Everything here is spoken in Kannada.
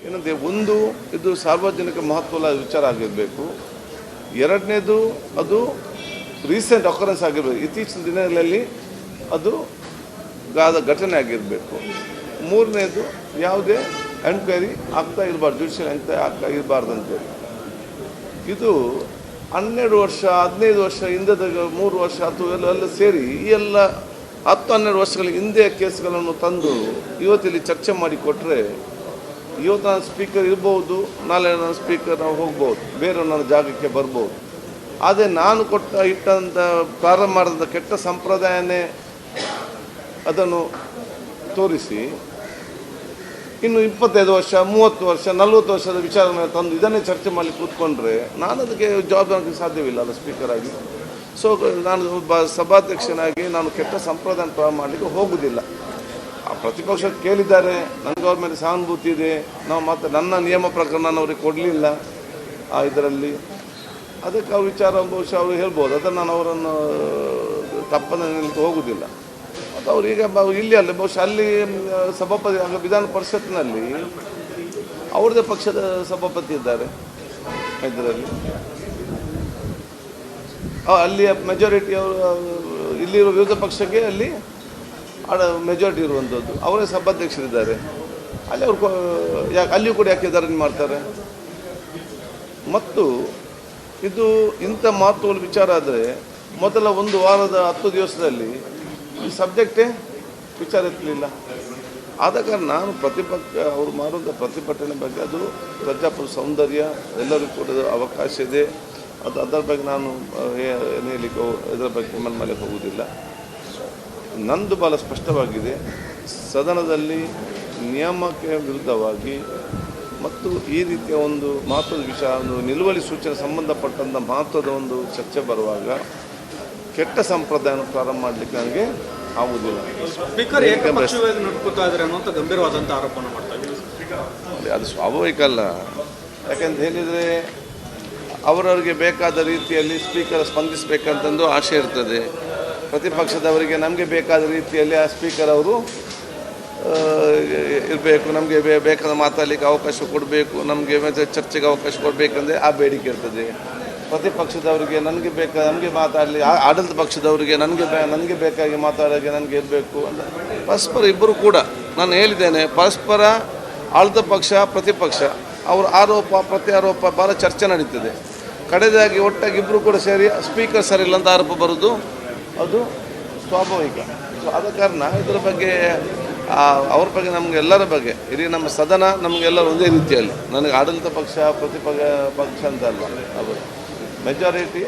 ಏನಂದರೆ ಒಂದು ಇದು ಸಾರ್ವಜನಿಕ ಮಹತ್ವದ ವಿಚಾರ ಆಗಿರಬೇಕು. ಎರಡನೇದು ಅದು ರೀಸೆಂಟ್ ಅಕರೆನ್ಸ್ ಆಗಿರಬೇಕು, ಇತ್ತೀಚಿನ ದಿನಗಳಲ್ಲಿ ಅದು ಘಟನೆ ಆಗಿರಬೇಕು. ಮೂರನೇದು ಯಾವುದೇ ಎನ್ಕ್ವೈರಿ ಆಗ್ತಾ ಇರಬಾರ್ದು, ಜುಡಿಷಿಯಲ್ ಎನ್ಕ್ವೈರಿ ಆಗ್ತಾ ಇರಬಾರ್ದು ಅಂತೇಳಿ. ಇದು 12 ವರ್ಷ 15 ವರ್ಷ ಹಿಂದದ 3 ವರ್ಷ ಅಥವಾ ಎಲ್ಲ ಸೇರಿ ಈ ಎಲ್ಲ 10-12 ವರ್ಷಗಳ ಹಿಂದೆ ಕೇಸ್ಗಳನ್ನು ತಂದು ಇವತ್ತಿಲ್ಲಿ ಚರ್ಚೆ ಮಾಡಿ ಕೊಟ್ಟರೆ, ಇವತ್ತು ನಾನು ಸ್ಪೀಕರ್ ಇರ್ಬೋದು, ನಾಳೆ ನನ್ನ ಸ್ಪೀಕರ್ ನಾವು ಹೋಗ್ಬೋದು, ಬೇರೆ ನನ್ನ ಜಾಗಕ್ಕೆ ಬರ್ಬೋದು. ಆದರೆ ನಾನು ಇಟ್ಟಂಥ ಪ್ರಾರಂಭ ಮಾಡಿದಂಥ ಕೆಟ್ಟ ಸಂಪ್ರದಾಯನೇ ಅದನ್ನು ತೋರಿಸಿ ಇನ್ನು 25 ವರ್ಷ 30 ವರ್ಷ 40 ವರ್ಷದ ವಿಚಾರವನ್ನು ತಂದು ಇದನ್ನೇ ಚರ್ಚೆ ಮಾಡಿ ಕೂತ್ಕೊಂಡ್ರೆ ನಾನು ಅದಕ್ಕೆ ಜವಾಬ್ದಾರಿ ಸಾಧ್ಯವಿಲ್ಲ ಅಲ್ಲ ಸ್ಪೀಕರ್ ಆಗಿ. ಸೊ ನಾನು ಒಬ್ಬ ಸಭಾಧ್ಯಕ್ಷನಾಗಿ ನಾನು ಕೆಟ್ಟ ಸಂಪ್ರದಾಯ ಪ್ರಾರಂಭ ಮಾಡಲಿಕ್ಕೆ ಹೋಗುವುದಿಲ್ಲ. ಆ ಪ್ರತಿಪಕ್ಷ ಕೇಳಿದ್ದಾರೆ, ನನಗೆ ಅವ್ರ ಮೇಲೆ ಸಹಾನುಭೂತಿ ಇದೆ, ನಾವು ಮತ್ತೆ ನನ್ನ ನಿಯಮ ಪ್ರಕಾರ ನಾನು ಅವ್ರಿಗೆ ಕೊಡಲಿಲ್ಲ ಇದರಲ್ಲಿ, ಅದಕ್ಕೆ ಅವ್ರ ವಿಚಾರ ಬಹುಶಃ ಅವರು ಹೇಳ್ಬೋದು, ಅದನ್ನು ನಾನು ಅವರನ್ನು ತಪ್ಪನ್ನು ನಿಲ್ಲಕ್ಕೆ ಹೋಗುವುದಿಲ್ಲ. ಮತ್ತು ಅವರೀಗ ಇಲ್ಲಿ ಅಲ್ಲ ಬಹುಶಃ ಅಲ್ಲಿ ಸಭಾಪತಿ ವಿಧಾನ ಪರಿಷತ್ನಲ್ಲಿ ಅವ್ರದ್ದೇ ಪಕ್ಷದ ಸಭಾಪತಿ ಇದ್ದಾರೆ ಇದರಲ್ಲಿ, ಅಲ್ಲಿಯ ಮೆಜಾರಿಟಿ ಅವರು ಇಲ್ಲಿರುವ ವಿರೋಧ ಪಕ್ಷಕ್ಕೆ ಅಲ್ಲಿ ಮೆಜಾರಿಟಿ ಇರುವಂಥದ್ದು, ಅವರೇ ಸಭಾಧ್ಯಕ್ಷರಿದ್ದಾರೆ. ಅಲ್ಲಿ ಅವ್ರು ಅಲ್ಲಿಯೂ ಕೂಡ ಯಾಕೆ ಧರಣಿ ಮಾಡ್ತಾರೆ? ಮತ್ತು ಇದು ಇಂಥ ಮಹತ್ವದ ವಿಚಾರ ಆದರೆ ಮೊದಲ 1 ವಾರದ 10 ದಿವಸದಲ್ಲಿ ಈ ಸಬ್ಜೆಕ್ಟೇ ವಿಚಾರ ಎತ್ತಲಿಲ್ಲ. ಆದ ಕಾರಣ ನಾನು ಅವರು ಮಾಡುವಂಥ ಪ್ರತಿಭಟನೆ ಬಗ್ಗೆ ಅದು ಪ್ರಜಾಪ್ರಭುತ್ವ ಸೌಂದರ್ಯ, ಎಲ್ಲರಿಗೂ ಕೂಡ ಅವಕಾಶ ಇದೆ, ಅದರ ಬಗ್ಗೆ ನಾನು ಹೇಳಲಿಕ್ಕೆ ಇದರ ಬಗ್ಗೆ ಮೇಲೆ ಹೋಗುವುದಿಲ್ಲ. ನಂದು ಭಾಳ ಸ್ಪಷ್ಟವಾಗಿದೆ, ಸದನದಲ್ಲಿ ನಿಯಮಕ್ಕೆ ವಿರುದ್ಧವಾಗಿ ಮತ್ತು ಈ ರೀತಿಯ ಒಂದು ಮಹತ್ವದ ವಿಷಯ, ಒಂದು ನಿಲುವಳಿ ಸೂಚನೆ ಸಂಬಂಧಪಟ್ಟಂಥ ಮಹತ್ವದ ಒಂದು ಚರ್ಚೆ ಬರುವಾಗ ಕೆಟ್ಟ ಸಂಪ್ರದಾಯವನ್ನು ಪ್ರಾರಂಭ ಮಾಡಲಿಕ್ಕೆ ನನಗೆ ಆಗುವುದಿಲ್ಲ. ಗಂಭೀರವಾದಂಥ ಆರೋಪವನ್ನು ಮಾಡ್ತಾ ಇದ್ದೀವಿ. ಅದು ಸ್ವಾಭಾವಿಕ ಅಲ್ಲ. ಯಾಕೆಂತ ಹೇಳಿದರೆ ಅವರವರಿಗೆ ಬೇಕಾದ ರೀತಿಯಲ್ಲಿ ಸ್ಪೀಕರ್ ಸ್ಪಂದಿಸಬೇಕಂತಂದು ಆಶೆ ಇರ್ತದೆ. ಪ್ರತಿಪಕ್ಷದವರಿಗೆ ನಮಗೆ ಬೇಕಾದ ರೀತಿಯಲ್ಲಿ ಆ ಸ್ಪೀಕರ್ ಅವರು ಇರಬೇಕು, ನಮಗೆ ಬೇಕಾದ ಮಾತಾಡಲಿಕ್ಕೆ ಅವಕಾಶ ಕೊಡಬೇಕು, ನಮಗೆ ಚರ್ಚೆಗೆ ಅವಕಾಶ ಕೊಡಬೇಕಂದ್ರೆ ಆ ಬೇಡಿಕೆ ಇರ್ತದೆ. ಪ್ರತಿಪಕ್ಷದವರಿಗೆ ನಮಗೆ ಮಾತಾಡಲಿ, ಆಡಳಿತ ಪಕ್ಷದವರಿಗೆ ನನಗೆ ಬೇಕಾಗಿ ಮಾತಾಡೋಕ್ಕೆ ನನಗೆ ಇರಬೇಕು ಅಂತ ಪರಸ್ಪರ ಇಬ್ಬರು ಕೂಡ ನಾನು ಹೇಳಿದ್ದೇನೆ. ಪರಸ್ಪರ ಆಡಳಿತ ಪಕ್ಷ ಪ್ರತಿಪಕ್ಷ ಅವರ ಆರೋಪ ಪ್ರತ್ಯಾರೋಪ ಭಾಳ ಚರ್ಚೆ ನಡೀತದೆ. ಕಡೆದಾಗಿ ಒಟ್ಟಾಗಿ ಇಬ್ಬರು ಕೂಡ ಸೇರಿ ಸ್ಪೀಕರ್ ಸರಿಯಿಲ್ಲ ಅಂತ ಆರೋಪ ಬರೋದು ಅದು ಸ್ವಾಭಾವಿಕ. ಸೊ ಆದ ಕಾರಣ ಇದರ ಬಗ್ಗೆ ಅವ್ರ ಬಗ್ಗೆ ನಮಗೆಲ್ಲರ ಬಗ್ಗೆ ಇಡೀ ನಮ್ಮ ಸದನ ನಮಗೆಲ್ಲರೂ ಒಂದೇ ರೀತಿಯಲ್ಲಿ, ನನಗೆ ಆಡಳಿತ ಪಕ್ಷ ಪ್ರತಿಪಕ್ಷ ಅಂತ ಅಲ್ಲ, ಅವರು ಮೆಜಾರಿಟಿ